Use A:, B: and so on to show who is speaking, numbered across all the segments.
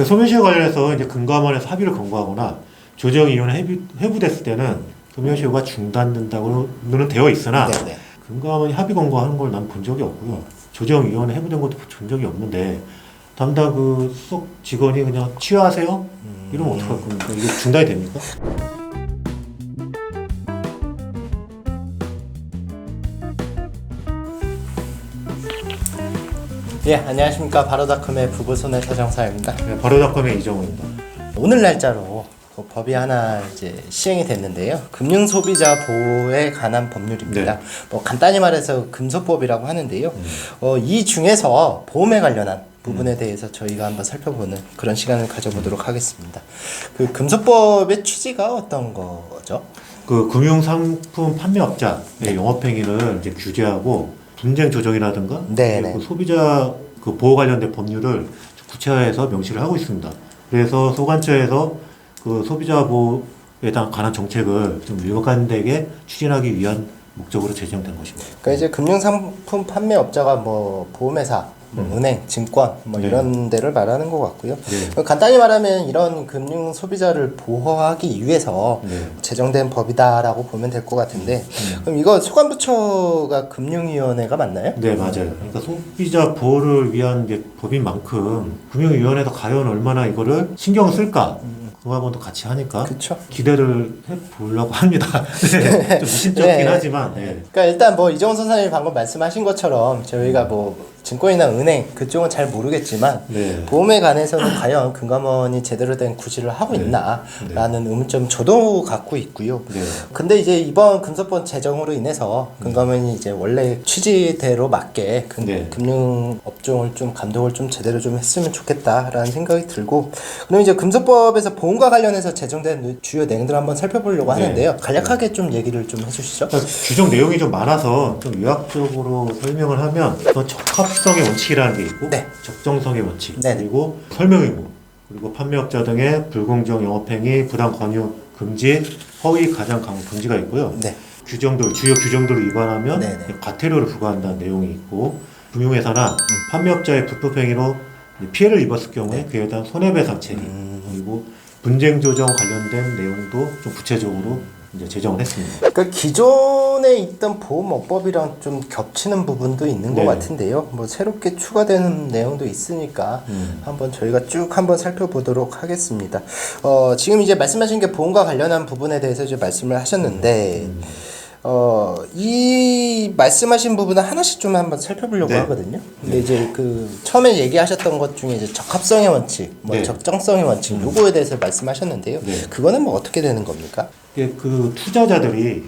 A: 소멸시효 관련해서 이제 금감원에서 합의를 권고하거나 조정위원회 해부됐을 때는 소멸시효가 중단된다고는 되어 있으나
B: 네네.
A: 금감원이 합의 권고하는 걸 난 본 적이 없고요. 조정위원회 해부된 것도 본 적이 없는데 담당 그 수석 직원이 그냥 취하하세요? 이러면 어떡할 겁니까? 이게 중단이 됩니까?
B: 예, 안녕하십니까. 바로닷컴의 부부손해 사정사입니다.
A: 네, 바로닷컴의 이정우입니다.
B: 오늘 날짜로 그 법이 하나 이제 시행이 됐는데요. 금융소비자 보호에 관한 법률입니다.
A: 네.
B: 뭐 간단히 말해서 금소법이라고 하는데요. 이 중에서 보험에 관련한 부분에 대해서 저희가 한번 살펴보는 그런 시간을 가져보도록 하겠습니다. 그 금소법의 취지가 어떤 거죠?
A: 그 금융상품 판매업자의 영업행위를 이제 규제하고 분쟁 조정이라든가
B: 네네.
A: 그 소비자 그 보호 관련된 법률을 구체화해서 명시를 하고 있습니다. 그래서 소관처에서 그 소비자 보호에 관한 정책을 좀 일관되게 추진하기 위한 목적으로 제정된 것입니다.
B: 그러니까 이제 금융상품 판매업자가 뭐 보험회사, 은행, 증권 뭐
A: 네.
B: 이런 데를 말하는 것 같고요.
A: 네.
B: 간단히 말하면 이런 금융 소비자를 보호하기 위해서
A: 네.
B: 제정된 법이다라고 보면 될 것 같은데 그럼 이거 소관부처가 금융위원회가 맞나요?
A: 네, 맞아요. 그러니까 소비자 보호를 위한 게 법인 만큼 금융위원회도 과연 얼마나 이거를 신경을 쓸까? 그거하고도 같이 하니까
B: 그렇죠.
A: 기대를 해보려고 합니다. 네, 좀 미심쩍긴
B: 네.
A: 하지만 네.
B: 그러니까 일단 뭐 이정훈 선생님이 방금 말씀하신 것처럼 저희가 뭐 증권이나 은행 그쪽은 잘 모르겠지만
A: 네.
B: 보험에 관해서는 과연 금감원이 제대로 된 구실을 하고
A: 네.
B: 있나라는 의문점 저도 갖고 있고요.
A: 네.
B: 근데 이제 이번 금소법 제정으로 인해서 금감원이 이제 원래 취지대로 맞게
A: 네.
B: 금융 업종을 좀 감독을 좀 제대로 좀 했으면 좋겠다라는 생각이 들고 그럼 이제 금소법에서 보험과 관련해서 제정된 주요 내용들을 한번 살펴보려고
A: 네.
B: 하는데요. 간략하게 좀 얘기를 좀 해주시죠.
A: 그러니까 규정 내용이 좀 많아서 좀 요약적으로 설명을 하면 적합성의 원칙이라는 게 있고
B: 네.
A: 적정성의 원칙
B: 네.
A: 그리고 설명 의무 그리고 판매업자 등의 불공정 영업행위 부당 권유 금지 허위 가장 강요 금지가 있고요.
B: 네.
A: 규정들 주요 규정들을 위반하면
B: 네네.
A: 과태료를 부과한다는 내용이 있고 금융회사나 판매업자의 불법행위로 피해를 입었을 경우에 그에 대한 손해배상 책임 그리고 분쟁 조정 관련된 내용도 좀 구체적으로 이제 제정을 했습니다.
B: 그러니까 기존에 있던 보험업법이랑 좀 겹치는 부분도 있는 것
A: 네.
B: 같은데요. 뭐 새롭게 추가되는 내용도 있으니까 한번 저희가 쭉 한번 살펴보도록 하겠습니다. 지금 이제 말씀하신 게 보험과 관련한 부분에 대해서 이제 말씀을 하셨는데 이 말씀하신 부분은 하나씩 좀 한번 살펴보려고
A: 네.
B: 하거든요. 근데 이제 그 처음에 얘기하셨던 것 중에 이제 적합성의 원칙, 뭐
A: 네.
B: 적정성의 원칙, 요거에 대해서 말씀하셨는데요.
A: 네.
B: 그거는 뭐 어떻게 되는 겁니까?
A: 이게 그 투자자들이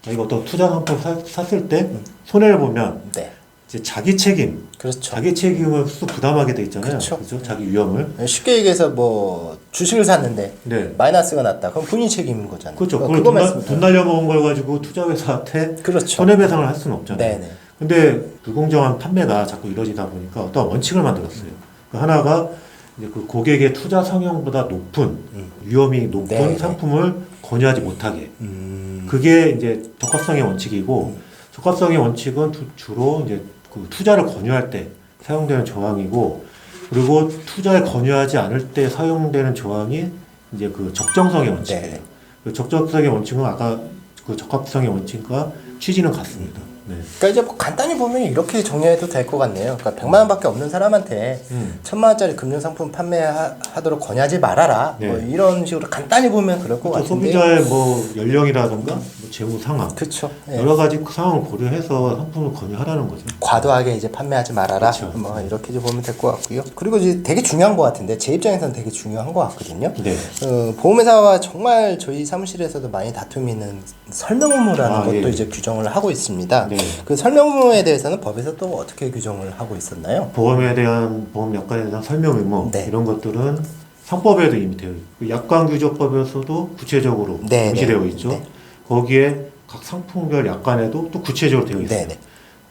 A: 이거 어떤 투자 상품 샀을 때 손해를 보면
B: 네.
A: 이제 자기 책임,
B: 그렇죠.
A: 자기 책임을 또 부담하게 돼 있잖아요.
B: 그쵸.
A: 그죠? 자기 위험을.
B: 쉽게 얘기해서 뭐 주식을 샀는데
A: 네.
B: 마이너스가 났다. 그럼 본인 책임인 거잖아요.
A: 그렇죠.
B: 그거
A: 그걸
B: 말씀이세요.
A: 돈 날려먹은 걸 가지고 투자회사한테
B: 그렇죠.
A: 손해배상을 할 수는 없잖아요.
B: 네네.
A: 근데 불공정한 판매가 자꾸 이루어지다 보니까 어떤 원칙을 만들었어요. 그 하나가 이제 그 고객의 투자 성향보다 높은 위험이 높은
B: 네네.
A: 상품을 권유하지 못하게. 그게 이제 적합성의 원칙이고 적합성의 원칙은 주로 이제 그 투자를 권유할 때 사용되는 조항이고 그리고 투자를 권유하지 않을 때 사용되는 조항이 이제 그 적정성의 원칙이에요.
B: 네.
A: 그 적정성의 원칙은 아까 그 적합성의 원칙과 취지는 같습니다. 네.
B: 그러니까 이제 뭐 간단히 보면 이렇게 정리해도 될 것 같네요. 그러니까 100만 원밖에 없는 사람한테 1000만 원짜리 금융상품 판매하도록 권유하지 말아라.
A: 네.
B: 뭐 이런 식으로 간단히 보면 그럴 것
A: 또
B: 같은데.
A: 소비자의 뭐 연령이라든가 뭐 재무 상황
B: 그렇죠. 예.
A: 여러 가지 그 상황을 고려해서 상품을 권유하라는 거죠.
B: 과도하게 이제 판매하지 말아라.
A: 그렇죠.
B: 뭐 이렇게 이제 보면 될 것 같고요. 그리고 이제 되게 중요한 것 같은데 제 입장에서는 되게 중요한 것 같거든요.
A: 네.
B: 보험회사와 정말 저희 사무실에서도 많이 다툼이 있는 설명 의무라는 것도
A: 예, 예.
B: 이제 규정을 하고 있습니다.
A: 네.
B: 그 설명 의무에 대해서는 법에서 또 어떻게 규정을 하고 있었나요?
A: 보험에 대한 보험 약관에 대한 설명 의무
B: 네.
A: 이런 것들은 상법에도 이미 되어 있고 약관규정법에서도 구체적으로
B: 네,
A: 명시되어
B: 네.
A: 있죠.
B: 네.
A: 거기에 각 상품별 약관에도 또 구체적으로 되어 있어요.
B: 네, 네.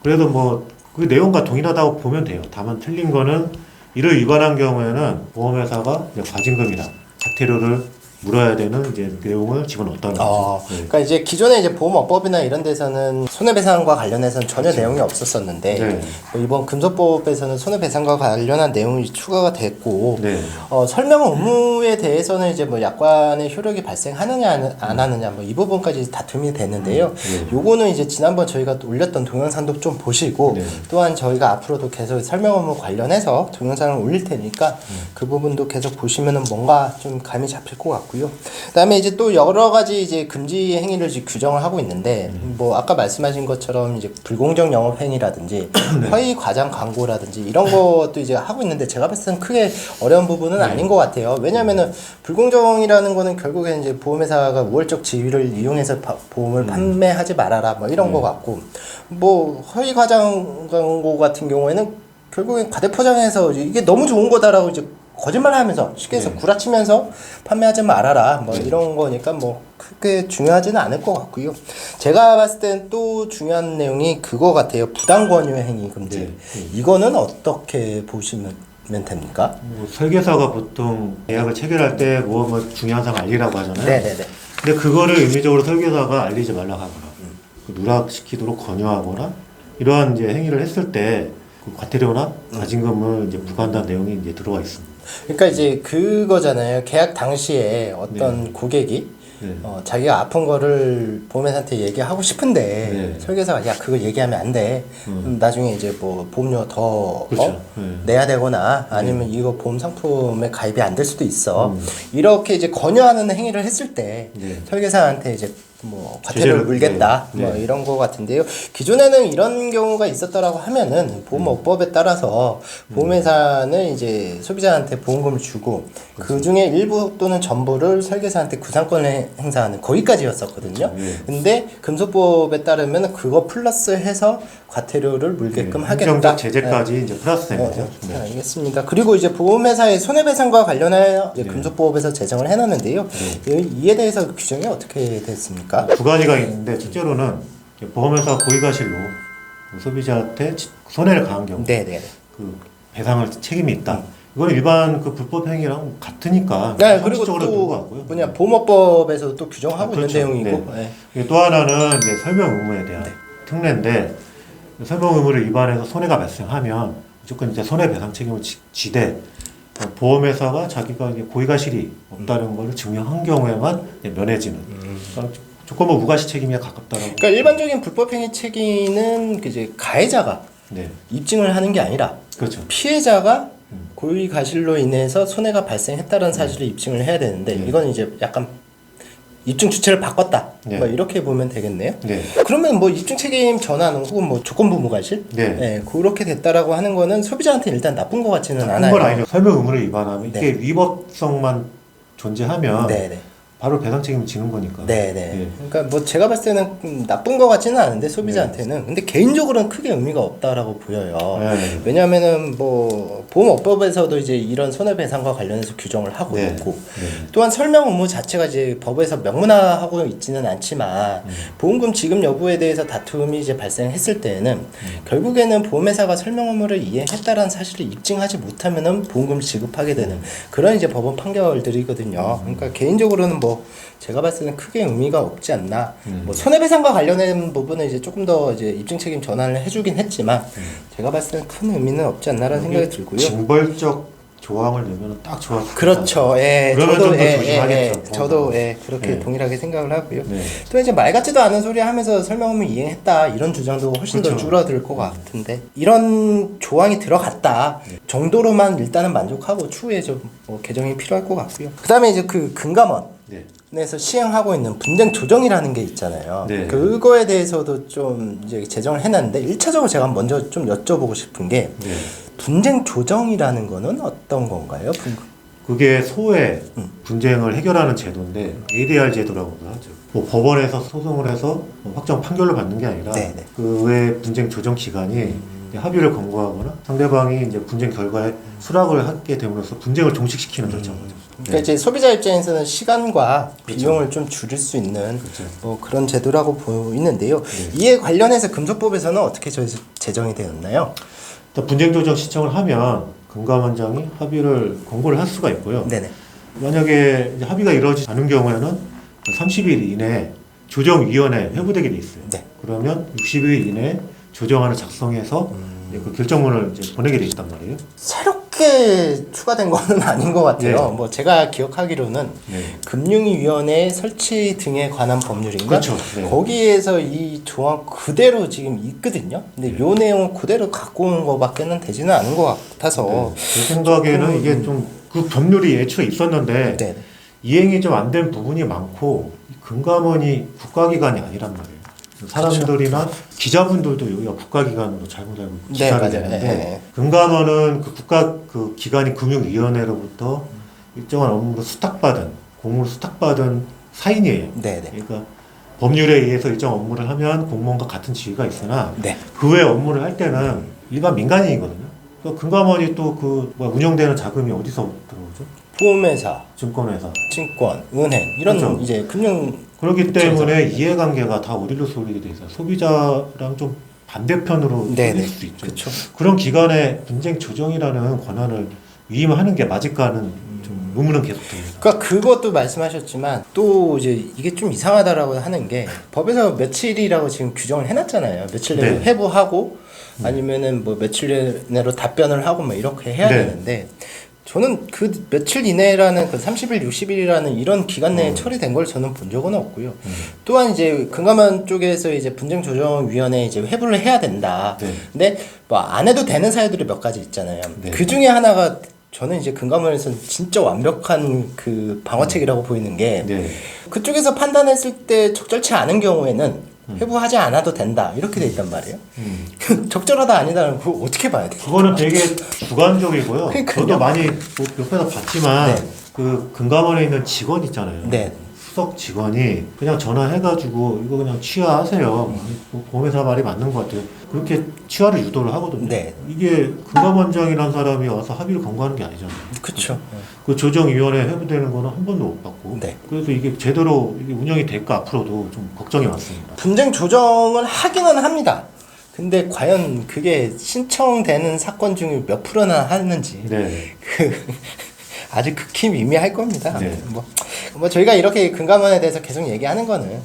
A: 그래도 뭐 그 내용과 동일하다고 보면 돼요. 다만 틀린 거는 이를 위반한 경우에는 보험회사가 이제 과징금이나 과태료를 물어야 되는 이제 내용을 집어넣었다는 거죠. 네.
B: 그러니까 이제 기존에 이제 보험업법이나 이런 데서는 손해배상과 관련해서는 전혀
A: 그렇죠.
B: 내용이 없었었는데
A: 네.
B: 이번 금소법에서는 손해배상과 관련한 내용이 추가가 됐고
A: 네.
B: 설명 의무에 대해서는 이제 뭐 약관의 효력이 발생하느냐 안 하느냐 뭐 이 부분까지 다툼이 됐는데요. 요거는 이제 지난번 저희가 또 올렸던 동영상도 좀 보시고
A: 네.
B: 또한 저희가 앞으로도 계속 설명 의무 관련해서 동영상을 올릴 테니까 그 부분도 계속 보시면은 뭔가 좀 감이 잡힐 것 같고요. 그다음에 이제 또 여러 가지 이제 금지 행위를 이제 규정을 하고 있는데 뭐 아까 말씀하신 것처럼 이제 불공정 영업 행위라든지 허위 과장 광고라든지 이런 것도 이제 하고 있는데 제가 봤을 때는 크게 어려운 부분은 아닌 것 같아요. 왜냐면은 불공정이라는 거는 결국에 이제 보험회사가 우월적 지위를 이용해서 보험을 판매하지 말아라 뭐 이런 거 같고 뭐 허위 과장 광고 같은 경우에는 결국엔 과대포장해서 이게 너무 좋은 거다라고 이제 거짓말하면서 쉽게 해서 구라치면서 판매하지 말아라 뭐 이런 거니까 뭐 크게 중요하지는 않을 것 같고요. 제가 봤을 땐 또 중요한 내용이 그거 같아요. 부당 권유 행위 금지. 이거는 어떻게 보시면 됩니까?
A: 뭐 설계사가 보통 계약을 체결할 때 뭐 중요한 사항 알리라고 하잖아요.
B: 네네네.
A: 근데 그거를 의미적으로 설계사가 알리지 말라고 하거나 누락시키도록 권유하거나 이러한 이제 행위를 했을 때 그 과태료나 가징금을 이제 부과한다는 내용이 이제 들어가 있습니다.
B: 그러니까 이제 그거잖아요. 계약 당시에 어떤 고객이 자기가 아픈 거를 보험회사한테 얘기하고 싶은데 설계사가 야 그거 얘기하면 안 돼. 나중에 이제 뭐 보험료 더
A: 그렇죠.
B: 내야 되거나 아니면 이거 보험 상품에 가입이 안 될 수도 있어. 이렇게 이제 권유하는 행위를 했을 때 설계사한테 이제 뭐 과태료를 물겠다 뭐 이런 거 같은데요. 기존에는 이런 경우가 있었다라고 하면은 보험업법에 따라서 보험회사는 이제 소비자한테 보험금을 주고 그 중에 일부 또는 전부를 설계사한테 구상권을 행사하는 거기까지였었거든요. 근데 금소법에 따르면 그거 플러스 해서 과태료를 물게끔 하겠다.
A: 행정적 제재까지 이제 플러스 된 거죠.
B: 알겠습니다. 그리고 이제 보험회사의 손해배상과 관련하여 이제 금소법에서 제정을 해놨는데요. 이에 대해서 규정이 어떻게 됐습니까?
A: 두 가지가 있는데 첫째로는 보험회사 고의과실로 소비자한테 손해를 가한 경우 그 배상을 책임이 있다. 이건 일반 그 불법 행위랑 같으니까
B: 네, 그리고
A: 상식적으로
B: 또
A: 같고요.
B: 뭐냐 보험업법에서 또 규정하고
A: 그렇죠.
B: 있는 내용이고.
A: 또 하나는 이제 설명 의무에 대한 특례인데 설명 의무를 위반해서 손해가 발생하면 무조건 이제 손해배상 책임을 지되 보험회사가 자기가 이제 고의과실이 없다는 걸 증명한 경우에만 면해지는 그러니까 조건부 무과실 책임에 가깝다라고.
B: 그러니까 일반적인 불법행위 책임은 이제 가해자가 입증을 하는 게 아니라
A: 그렇죠.
B: 피해자가 고의과실로 인해서 손해가 발생했다는 사실을 입증을 해야 되는데 이건 이제 약간 입증 주체를 바꿨다. 뭐 이렇게 보면 되겠네요. 그러면 뭐 입증 책임 전환 혹은 뭐 조건부 무과실, 그렇게 됐다라고 하는 거는 소비자한테 일단 나쁜 것 같지는 않아요.
A: 그건 아니죠. 설명 의무를 위반하면 이게 위법성만 존재하면 바로 배상 책임을 지는 거니까.
B: 그러니까 뭐 제가 봤을 때는 나쁜 것 같지는 않은데 소비자한테는 근데 개인적으로는 크게 의미가 없다라고 보여요. 왜냐하면은 뭐 보험업법에서도 이제 이런 손해배상과 관련해서 규정을 하고 있고 또한 설명 의무 자체가 이제 법에서 명문화하고 있지는 않지만 보험금 지급 여부에 대해서 다툼이 이제 발생했을 때에는 결국에는 보험회사가 설명 의무를 이행했다라는 사실을 입증하지 못하면은 보험금 지급하게 되는 그런 이제 법원 판결들이거든요. 그러니까 개인적으로는 뭐 제가 봤을 때는 크게 의미가 없지 않나. 뭐 손해배상과 관련된 부분은 이제 조금 더 이제 입증 책임 전환을 해주긴 했지만 제가 봤을 때는 큰 의미는 없지 않나라는 생각이 들고요.
A: 징벌적 조항을 내면 딱 좋았을
B: 그렇죠.
A: 그러면 좀 더 조심하겠죠.
B: 저도 그렇게 동일하게 생각을 하고요. 또 이제 말 같지도 않은 소리 하면서 설명 의무 이행했다 이런 주장도 훨씬 더 줄어들 것 같은데 이런 조항이 들어갔다 정도로만 일단은 만족하고 추후에 좀 뭐 개정이 필요할 것 같고요. 그다음에 이제 그 금감원에서 시행하고 있는 분쟁 조정이라는 게 있잖아요. 그거에 대해서도 좀 이제 제정을 해놨는데 1차적으로 제가 먼저 좀 여쭤보고 싶은 게 분쟁 조정이라는 거는 어떤 건가요?
A: 그게 소외 분쟁을 해결하는 제도인데 ADR 제도라고 하죠. 뭐 법원에서 소송을 해서 확정 판결로 받는 게 아니라 그 외 분쟁 조정 기간이 합의를 권고하거나 상대방이 이제 분쟁 결과에 수락을 하게 됨으로써 분쟁을 종식시키는 절차인 거죠.
B: 그러니까 이제 소비자 입장에서는 시간과 비용을 좀 줄일 수 있는 뭐 그런 제도라고 보이는데요. 이에 관련해서 금소법에서는 어떻게 제정이 되었나요?
A: 분쟁 조정 신청을 하면 금감원장이 합의를 권고를 할 수가 있고요. 만약에 이제 합의가 이루어지지 않은 경우에는 30일 이내에 조정위원회 회부되게 돼 있어요.
B: 네.
A: 그러면 60일 이내에 조정안을 작성해서 이제 그 결정문을 이제 보내게 돼 있단 말이에요.
B: 새롭게 추가된 거는 아닌 것 같아요.
A: 네.
B: 뭐 제가 기억하기로는
A: 네.
B: 금융위원회 설치 등에 관한 법률인가?
A: 그렇죠. 네.
B: 거기에서 이 조항 그대로 지금 있거든요. 근데 요 내용을 그대로 갖고 오는 거밖에는 되지는 않은 것 같아서
A: 제 생각에는 이게 좀 그 법률이 애초에 있었는데
B: 네.
A: 이행이 좀 안 된 부분이 많고 금감원이 국가기관이 아니란 말이에요. 사람들이나 기자분들도 여기가 국가기관으로 잘못 알고
B: 네,
A: 기사를
B: 맞아요.
A: 내는데
B: 네.
A: 금감원은 그 국가 그 기관인 금융위원회로부터 일정한 업무를 수탁받은 공무를 수탁받은 사인이에요.
B: 네, 네.
A: 그러니까 법률에 의해서 일정 업무를 하면 공무원과 같은 지위가 있으나
B: 네.
A: 그 외 업무를 할 때는 일반 민간인이거든요. 그러니까 금감원이 또 그 운영되는 자금이 어디서 들어오죠?
B: 보험회사,
A: 증권회사.
B: 증권, 은행 이런
A: 그렇죠.
B: 이제 금융
A: 그렇기 때문에 이해관계가 다 어디로 쏠리게 돼 있어요. 소비자랑 좀 반대편으로
B: 네네.
A: 쏠릴 수도 있죠.
B: 그렇죠.
A: 그런 기관에 분쟁 조정이라는 권한을 위임하는 게 맞을까는 좀 의문은 계속됩니다.
B: 그러니까 그것도 말씀하셨지만 또 이제 이게 좀 이상하다라고 하는 게 법에서 며칠이라고 지금 규정을 해놨잖아요. 며칠 내로
A: 네.
B: 회부하고 아니면은 뭐 며칠 내로 답변을 하고 뭐 이렇게 해야
A: 네.
B: 되는데 저는 그 며칠 이내라는 그 30일, 60일이라는 이런 기간 내에 처리된 걸 저는 본 적은 없고요. 또한 이제 금감원 쪽에서 이제 분쟁조정위원회에 이제 회부를 해야 된다.
A: 네.
B: 근데 뭐 안 해도 되는 사유들이 몇 가지 있잖아요.
A: 네.
B: 그 중에 하나가 저는 이제 금감원에서는 진짜 완벽한 그 방어책이라고 보이는 게
A: 네.
B: 그쪽에서 판단했을 때 적절치 않은 경우에는 회부하지 않아도 된다 이렇게 돼 있단 말이에요. 적절하다 아니다는 그거 어떻게 봐야 돼요?
A: 그거는 되게 주관적이고요.
B: 그러니까요.
A: 저도 많이 뭐 옆에서 봤지만
B: 네.
A: 그 금감원에 있는 직원 있잖아요.
B: 네.
A: 수석 직원이 그냥 전화해가지고 이거 그냥 취하하세요. 뭐 보험회사 말이 맞는 것 같아요. 그렇게 취하를 유도를 하거든요.
B: 네.
A: 이게 금감원장이라는 사람이 와서 합의를 권고하는 게 아니잖아요.
B: 그렇죠.
A: 그 조정위원회 회부되는 거는 한 번도 못 받고.
B: 네.
A: 그래서 이게 제대로 이게 운영이 될까 앞으로도 좀 걱정이 많습니다.
B: 분쟁 조정을 하기는 합니다. 근데 과연 그게 신청되는 사건 중에 몇 프로나 하는지
A: 네.
B: 아주 극히 미미할 겁니다.
A: 네.
B: 뭐 저희가 이렇게 금감원에 대해서 계속 얘기하는 거는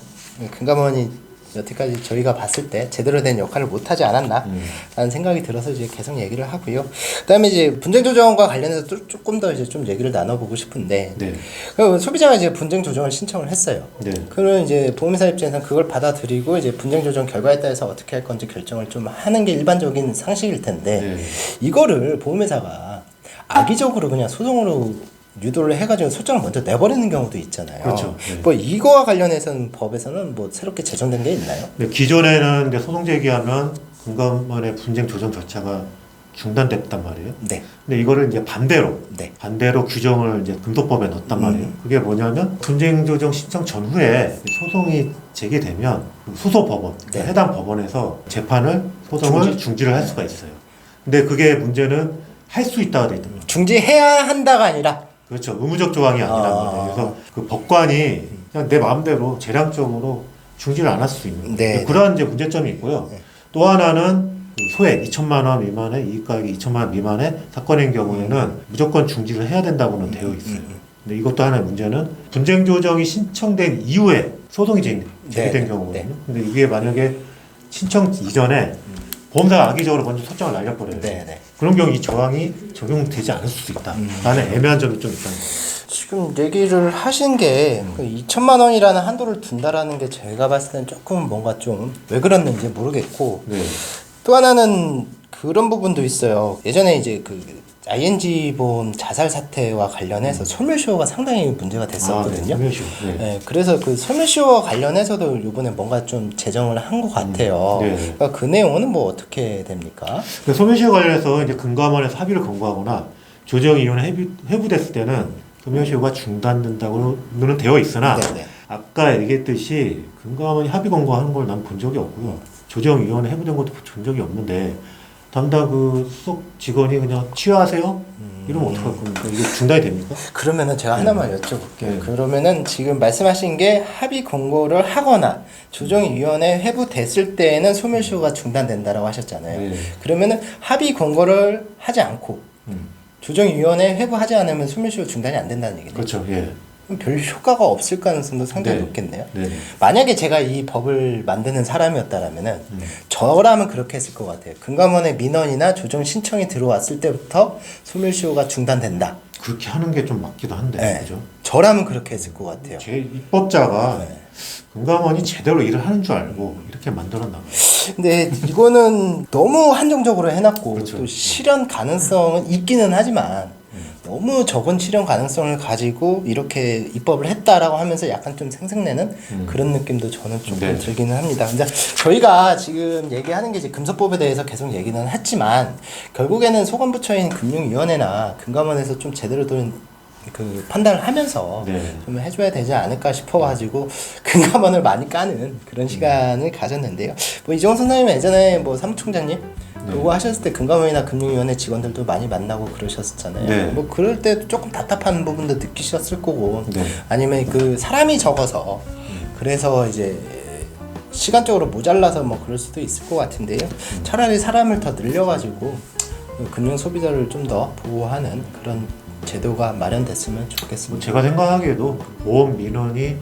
B: 금감원이 여태까지 저희가 봤을 때 제대로 된 역할을 못하지 않았나 라는 생각이 들어서 이제 계속 얘기를 하고요. 그다음에 이제 분쟁 조정과 관련해서 또 조금 더 이제 좀 얘기를 나눠보고 싶은데
A: 네.
B: 그 소비자가 이제 분쟁 조정을 신청을 했어요.
A: 네.
B: 그러면 이제 보험회사 입장에서는 그걸 받아들이고 이제 분쟁 조정 결과에 따라서 어떻게 할 건지 결정을 좀 하는 게 일반적인 상식일 텐데
A: 네.
B: 이거를 보험회사가 악의적으로 그냥 소송으로 유도를 해가지고 소장을 먼저 내버리는 경우도 있잖아요.
A: 그렇죠. 네.
B: 뭐 이거와 관련해서는 법에서는 뭐 새롭게 제정된 게 있나요?
A: 네, 기존에는 이제 소송 제기하면 금감원의 분쟁 조정 절차가 중단됐단 말이에요.
B: 네.
A: 근데 이거를 이제 반대로
B: 네.
A: 규정을 이제 금소법에 넣었단 말이에요. 그게 뭐냐면 분쟁 조정 신청 전후에 소송이 제기되면 그 소소 법원,
B: 네.
A: 해당 법원에서 재판을 소송을 중지를 할 수가 있어요. 근데 그게 문제는 할 수 있다가 돼 있단 말이에요.
B: 중지해야 한다가 아니라
A: 그렇죠. 의무적 조항이 아니란 말이에요. 그래서 그 법관이 그냥 내 마음대로 재량적으로 중지를 안 할 수 있는.
B: 네.
A: 그러한 이제 문제점이 있고요.
B: 네.
A: 또 하나는 그 소액 2천만 원 미만의 이익가액이 2천만 원 미만의 사건인 경우에는 무조건 중지를 해야 된다고는 되어 있어요. 근데 이것도 하나의 문제는 분쟁 조정이 신청된 이후에 소송이 제기된
B: 네.
A: 경우거든요.
B: 네.
A: 근데 이게 만약에 신청 이전에 보험사가 악의적으로 먼저 소장을 날려버려요.
B: 네, 네.
A: 그런 경우 이 조항이 적용되지 않을 수도 있다. 라는 애매한 점이 좀 있다는 거예요.
B: 지금 얘기를 하신 게 2천만 원이라는 한도를 둔다라는 게 제가 봤을 땐 조금 뭔가 좀 왜 그랬는지 모르겠고
A: 네.
B: 또 하나는 그런 부분도 있어요. 예전에 이제 그 ING 보험 자살 사태와 관련해서 소멸시효가 상당히 문제가 됐었거든요.
A: 소멸시효. 네.
B: 네, 그래서 그 소멸시효와 관련해서도 이번에 뭔가 좀 제정을 한 것 같아요.
A: 네.
B: 그러니까 그 내용은 뭐 어떻게 됩니까?
A: 그 소멸시효 관련해서 이제 금감원에서 합의를 권고하거나 조정위원회 회부됐을 때는 소멸시효가 중단된다고는 되어 있으나
B: 네네.
A: 아까 얘기했듯이 금감원이 합의 권고하는 걸 난 본 적이 없고요. 조정위원회 회부된 것도 본 적이 없는데 담당 그 수석 직원이 그냥 취하하세요? 이러면 어떡할 겁니까? 이게 중단이 됩니까?
B: 그러면은 제가 하나만 여쭤볼게요.
A: 네.
B: 그러면은 지금 말씀하신 게 합의 권고를 하거나 조정위원회 회부됐을 때에는 소멸시효가 중단된다라고 하셨잖아요.
A: 네.
B: 그러면은 합의 권고를 하지 않고 조정위원회 회부하지 않으면 소멸시효 중단이 안 된다는 얘기네요.
A: 그렇죠. 예.
B: 그럼 별 효과가 없을 가능성도 상당히
A: 네.
B: 높겠네요.
A: 네.
B: 만약에 제가 이 법을 만드는 사람이었다라면은 저라면 그렇게 했을 것 같아요. 금감원의 민원이나 조정 신청이 들어왔을 때부터 소멸시효가 중단된다.
A: 그렇게 하는 게 좀 맞기도 한데,
B: 네.
A: 그죠?
B: 저라면 그렇게 했을 것 같아요.
A: 제 입법자가
B: 네.
A: 금감원이 제대로 일을 하는 줄 알고 이렇게 만들었나 봐요.
B: 근데 이거는 너무 한정적으로 해놨고
A: 그렇죠.
B: 또 실현 가능성은 있기는 하지만 너무 적은 실현 가능성을 가지고 이렇게 입법을 했다라고 하면서 약간 좀 생색내는 그런 느낌도 저는 조금
A: 네.
B: 들기는 합니다. 근데 저희가 지금 얘기하는 게 이제 금소법에 대해서 계속 얘기는 했지만 결국에는 소관부처인 금융위원회나 금감원에서 좀 제대로 된 그 판단을 하면서
A: 네.
B: 좀 해줘야 되지 않을까 싶어가지고 금감원을 많이 까는 그런 시간을 가졌는데요. 뭐 이종원 선생님 예전에 뭐 사무총장님 요거 하셨을 때 금감원이나 금융위원회 직원들도 많이 만나고 그러셨잖아요.
A: 네.
B: 뭐 그럴 때도 조금 답답한 부분도 느끼셨을 거고
A: 네.
B: 아니면 그 사람이 적어서 그래서 이제 시간적으로 모자라서 뭐 그럴 수도 있을 것 같은데요. 차라리 사람을 더 늘려가지고 금융 소비자를 좀 더 보호하는 그런 제도가 마련됐으면 좋겠습니다.
A: 제가 생각하기에도 보험 민원이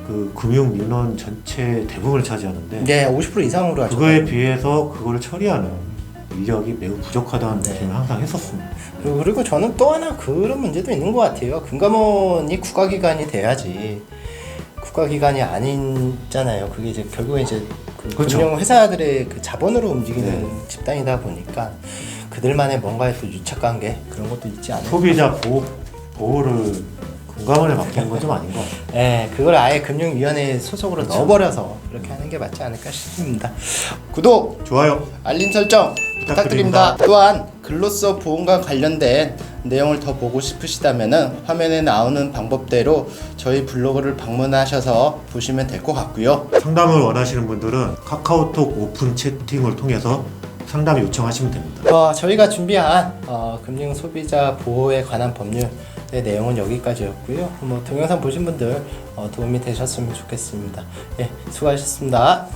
A: 그 금융 민원 전체 대부분을 차지하는데
B: 네, 50% 이상으로 하죠.
A: 그거에 비해서 그거를 처리하는 인력이 매우 부족하다는
B: 네.
A: 느낌을 항상 했었습니다.
B: 그리고 저는 또 하나 그런 문제도 있는 것 같아요. 금감원이 국가기관이 돼야지 국가기관이 아니잖아요. 그게 이제 결국에 이제 그
A: 그렇죠.
B: 금융 회사들의 그 자본으로 움직이는
A: 네.
B: 집단이다 보니까 그들만의 뭔가의 또 유착관계 그런 것도 있지 않을까.
A: 소비자 보호를 금감원에 맡기는 건 좀 아닌 것 같아요.
B: 네, 그걸 아예 금융위원회 소속으로
A: 그렇죠.
B: 넣어버려서 그렇게 하는 게 맞지 않을까 싶습니다. 구독,
A: 좋아요.
B: 알림 설정
A: 부탁드립니다.
B: 부탁드립니다. 또한 근로서 보험과 관련된 내용을 더 보고 싶으시다면 화면에 나오는 방법대로 저희 블로그를 방문하셔서 보시면 될 것 같고요.
A: 상담을 원하시는 분들은 카카오톡 오픈 채팅을 통해서 상담 요청하시면 됩니다.
B: 저희가 준비한 금융 소비자 보호에 관한 법률의 내용은 여기까지였고요. 뭐 동영상 보신 분들 도움이 되셨으면 좋겠습니다. 예, 수고하셨습니다.